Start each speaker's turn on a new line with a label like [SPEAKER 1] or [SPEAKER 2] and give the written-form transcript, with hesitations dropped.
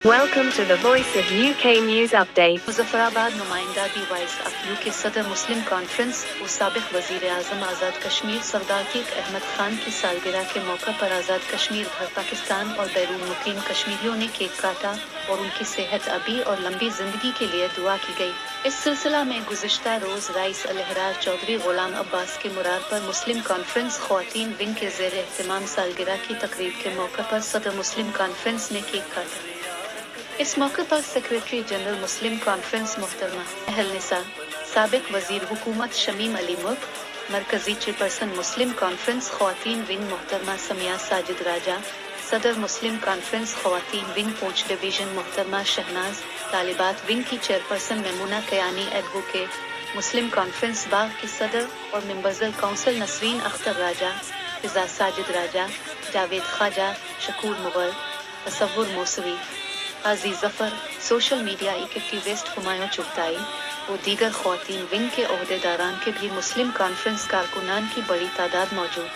[SPEAKER 1] Welcome to the Voice of UK News Update.
[SPEAKER 2] Muzaffarabad नुमाइंदा दी voice of UK सदर Muslim conference और साबिक वजीर आजम आज़ाद कश्मीर सरदार अतीक अहमद खान की सालगिरह के मौका पर आज़ाद कश्मीर भर पाकिस्तान और बैरून मुकीम कश्मीरियों ने केक काटा और उनकी सेहत अभी और लंबी जिंदगी के लिए दुआ की गई। इस सिलसिला में गुज़िश्ता रोज़ राइस अल-अहरार चौधरी गुलाम अब्बास के मुराद पर मुस्लिम कॉन्फ्रेंस ख्वातीन विंग के ज़ेर एहतमाम सालगिरह की तकरीब के मौके पर सदर मुस्लिम कॉन्फ्रेंस ने केक काटा। इस मौके पर सेक्रेटरी जनरल मुस्लिम कॉन्फ्रेंस मोहतरमा अहल निसा, साबिक वजीर हुकूमत शमीम अली मुल्क, मरकजी चेयरपर्सन मुस्लिम कॉन्फ्रेंस ख्वातीन विंग मोहतरमा समिया साजिद राजा, सदर मुस्लिम कॉन्फ्रेंस ख्वातीन विंग पूंछ डिवीजन मोहतरमा शहनाज, तालिबात विंग की चेयरपर्सन मेमुना कयानी एडवोकेट, मुस्लिम कॉन्फ्रेंस बाग की सदर और members council Nasreen Akhtar Raja, Fiza Sajid Raja, Javed Khwaja, Shakoor Mughal, Tasawwur Mousavi, Qazi Zafar, social media activist Humayun Chughtai और दीगर ख्वातीन विंग के ओहदेदारान के भी मुस्लिम कॉन्फ्रेंस कारकुनान की बड़ी तादाद मौजूद।